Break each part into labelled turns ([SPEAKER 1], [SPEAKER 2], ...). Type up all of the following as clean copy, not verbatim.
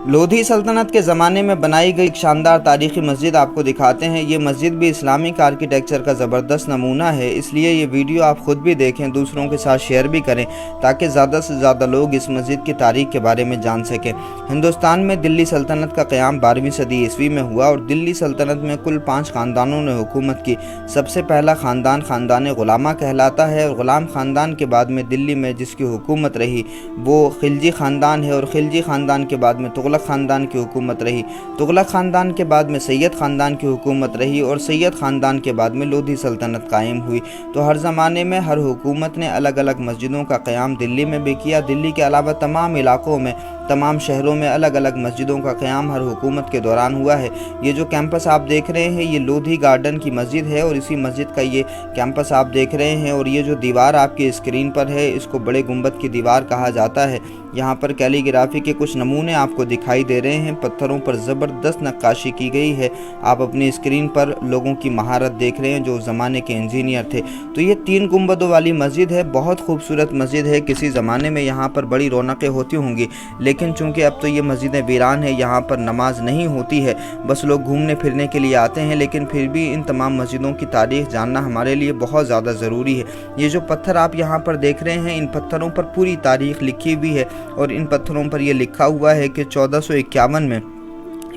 [SPEAKER 1] لودھی سلطنت کے زمانے میں بنائی گئی ایک شاندار تاریخی مسجد آپ کو دکھاتے ہیں۔ یہ مسجد بھی اسلامک آرکیٹیکچر کا زبردست نمونہ ہے، اس لیے یہ ویڈیو آپ خود بھی دیکھیں، دوسروں کے ساتھ شیئر بھی کریں تاکہ زیادہ سے زیادہ لوگ اس مسجد کی تاریخ کے بارے میں جان سکیں۔ ہندوستان میں دلی سلطنت کا قیام 12ویں صدی عیسوی میں ہوا اور دلی سلطنت میں کل 5 خاندانوں نے حکومت کی۔ سب سے پہلا خاندان خاندان غلامہ کہلاتا ہے اور غلام خاندان کے بعد میں دلی میں جس کی حکومت رہی وہ خلجی خاندان ہے، اور خلجی خاندان کے بعد میں تغلق خاندان کی حکومت رہی۔ تغلق خاندان کے بعد میں سید خاندان کی حکومت رہی اور سید خاندان کے بعد میں لودھی سلطنت قائم ہوئی۔ تو ہر زمانے میں ہر حکومت نے الگ الگ مسجدوں کا قیام دلی میں بھی کیا۔ دلی کے علاوہ تمام علاقوں میں، تمام شہروں میں الگ الگ مسجدوں کا قیام ہر حکومت کے دوران ہوا ہے۔ یہ جو کیمپس آپ دیکھ رہے ہیں یہ لودھی گارڈن کی مسجد ہے اور اسی مسجد کا یہ کیمپس آپ دیکھ رہے ہیں، اور یہ جو دیوار آپ کی اسکرین پر ہے اس کو بڑے گنبد کی دیوار کہا جاتا ہے۔ یہاں پر کیلی گرافی کے کچھ نمونے آپ کو دکھائی دے رہے ہیں، پتھروں پر زبردست نقاشی کی گئی ہے۔ آپ اپنی اسکرین پر لوگوں کی مہارت دیکھ رہے ہیں جو زمانے کے انجینئر تھے۔ تو یہ 3 گنبدوں والی مسجد ہے، بہت خوبصورت مسجد ہے۔ کسی زمانے میں یہاں پر بڑی رونقیں ہوتی ہوں گی، لیکن چونکہ اب تو یہ مسجدیں ویران ہے، یہاں پر نماز نہیں ہوتی ہے، بس لوگ گھومنے پھرنے کے لیے آتے ہیں، لیکن پھر بھی ان تمام مسجدوں کی تاریخ جاننا ہمارے لیے بہت زیادہ ضروری ہے۔ یہ جو پتھر آپ یہاں پر دیکھ رہے ہیں ان پتھروں پر پوری تاریخ لکھی ہوئی ہے، اور ان پتھروں پر یہ لکھا ہوا ہے کہ 1451 میں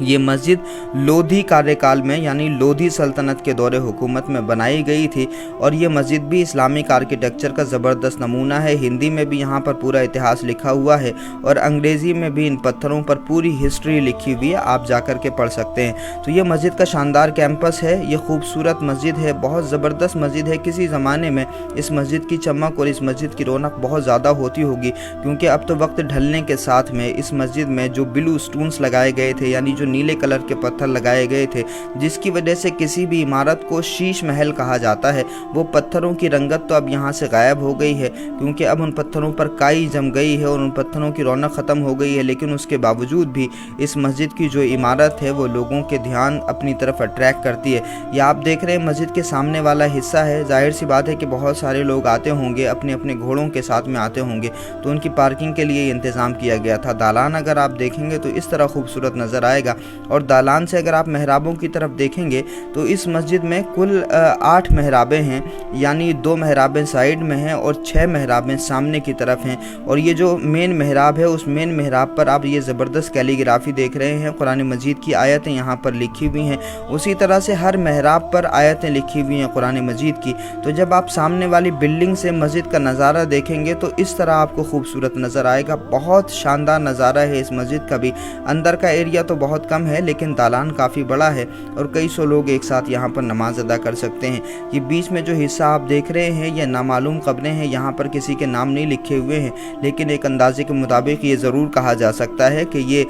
[SPEAKER 1] یہ مسجد لودھی کاریہ کال میں یعنی لودھی سلطنت کے دور حکومت میں بنائی گئی تھی، اور یہ مسجد بھی اسلامک آرکیٹیکچر کا زبردست نمونہ ہے۔ ہندی میں بھی یہاں پر پورا اتہاس لکھا ہوا ہے اور انگریزی میں بھی ان پتھروں پر پوری ہسٹری لکھی ہوئی ہے، آپ جا کر کے پڑھ سکتے ہیں۔ تو یہ مسجد کا شاندار کیمپس ہے، یہ خوبصورت مسجد ہے، بہت زبردست مسجد ہے۔ کسی زمانے میں اس مسجد کی چمک اور اس مسجد کی رونق بہت زیادہ ہوتی ہوگی، کیونکہ اب تو وقت ڈھلنے کے ساتھ میں اس مسجد میں جو بلو سٹونز لگائے گئے تھے یعنی جو نیلے کلر کے پتھر لگائے گئے تھے، جس کی وجہ سے کسی بھی عمارت کو شیش محل کہا جاتا ہے، وہ پتھروں کی رنگت تو اب یہاں سے غائب ہو گئی ہے، کیونکہ اب ان پتھروں پر کائی جم گئی ہے اور ان پتھروں کی رونق ختم ہو گئی ہے۔ لیکن اس کے باوجود بھی اس مسجد کی جو عمارت ہے وہ لوگوں کے دھیان اپنی طرف اٹریکٹ کرتی ہے۔ یہ آپ دیکھ رہے ہیں مسجد کے سامنے والا حصہ ہے، ظاہر سی بات ہے کہ بہت سارے لوگ آتے ہوں گے، اپنے اپنے گھوڑوں کے ساتھ میں آتے ہوں گے، تو ان کی پارکنگ کے لیے انتظام کیا گیا تھا۔ دالان اگر آپ دیکھیں گے تو اس طرح خوبصورت نظر آئے گا، اور دالان سے اگر آپ محرابوں کی طرف دیکھیں گے تو اس مسجد میں کل 8 محرابیں ہیں، یعنی 2 محرابیں سائیڈ میں ہیں اور 6 محرابیں سامنے کی طرف ہیں، اور یہ جو مین محراب ہے اس مین محراب پر آپ یہ زبردست کیلی گرافی دیکھ رہے ہیں، قرآن مجید کی آیتیں یہاں پر لکھی ہوئی ہیں، اسی طرح سے ہر محراب پر آیتیں لکھی ہوئی ہیں قرآن مجید کی۔ تو جب آپ سامنے والی بلڈنگ سے مسجد کا نظارہ دیکھیں گے تو اس طرح آپ کو خوبصورت نظر آئے گا، بہت شاندار نظارہ ہے اس مسجد کا بھی۔ اندر کا ایریا تو بہت کم ہے لیکن دالان کافی بڑا ہے اور کئی سو لوگ ایک ساتھ یہاں پر نماز ادا کر سکتے ہیں۔ یہ بیچ میں جو حصہ آپ دیکھ رہے ہیں یہ نامعلوم قبریں ہیں، یہاں پر کسی کے نام نہیں لکھے ہوئے ہیں، لیکن ایک اندازے کے مطابق یہ ضرور کہا جا سکتا ہے کہ یہ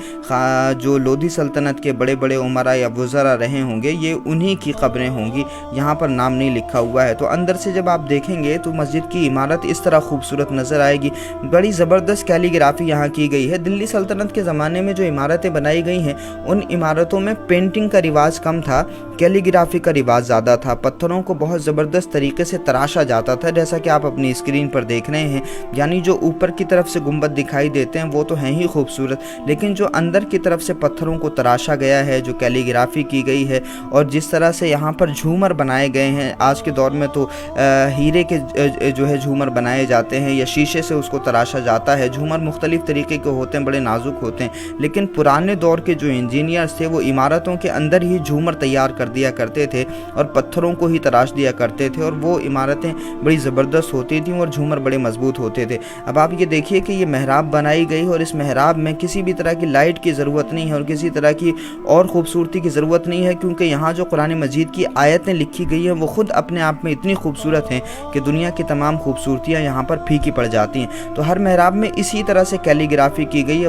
[SPEAKER 1] جو لودھی سلطنت کے بڑے بڑے عمرا یا وزراء رہے ہوں گے یہ انہی کی قبریں ہوں گی، یہاں پر نام نہیں لکھا ہوا ہے۔ تو اندر سے جب آپ دیکھیں گے تو مسجد کی عمارت اس طرح خوبصورت نظر آئے گی، بڑی زبردست کیلی گرافی یہاں کی گئی ہے۔ دلی سلطنت کے زمانے میں جو عمارتیں بنائی گئی ہیں ان عمارتوں میں پینٹنگ کا رواج کم تھا، کیلی گرافی کا رواج زیادہ تھا، پتھروں کو بہت زبردست طریقے سے تراشا جاتا تھا، جیسا کہ آپ اپنی اسکرین پر دیکھ رہے ہیں۔ یعنی جو اوپر کی طرف سے گنبد دکھائی دیتے ہیں وہ تو ہیں ہی خوبصورت، لیکن جو اندر کی طرف سے پتھروں کو تراشا گیا ہے، جو کیلی گرافی کی گئی ہے، اور جس طرح سے یہاں پر جھومر بنائے گئے ہیں، آج کے دور میں تو ہیرے کے جو ہے جھومر بنائے جاتے ہیں یا شیشے سے اس کو تراشا جاتا ہے۔ جھومر مختلف طریقے کے ہوتے ہیں، بڑے نازک ہوتے ہیں، لیکن پرانے دور کے جو انجینئرز تھے وہ عمارتوں کے اندر ہی جھومر تیار کر دیا کرتے تھے اور پتھروں کو ہی تراش دیا کرتے تھے، اور وہ عمارتیں بڑی زبردست ہوتی تھیں اور جھومر بڑے مضبوط ہوتے تھے۔ اب آپ یہ دیکھیے کہ یہ محراب بنائی گئی اور اس محراب میں کسی بھی طرح کی لائٹ کی ضرورت نہیں ہے اور کسی طرح کی اور خوبصورتی کی ضرورت نہیں ہے، کیونکہ یہاں جو قرآن مجید کی آیتیں لکھی گئی ہیں وہ خود اپنے آپ میں اتنی خوبصورت ہیں کہ دنیا کی تمام خوبصورتیاں یہاں پر پھیکی پڑ جاتی ہیں۔ تو ہر محراب میں اسی طرح سے کیلی گرافی کی گئی ہے،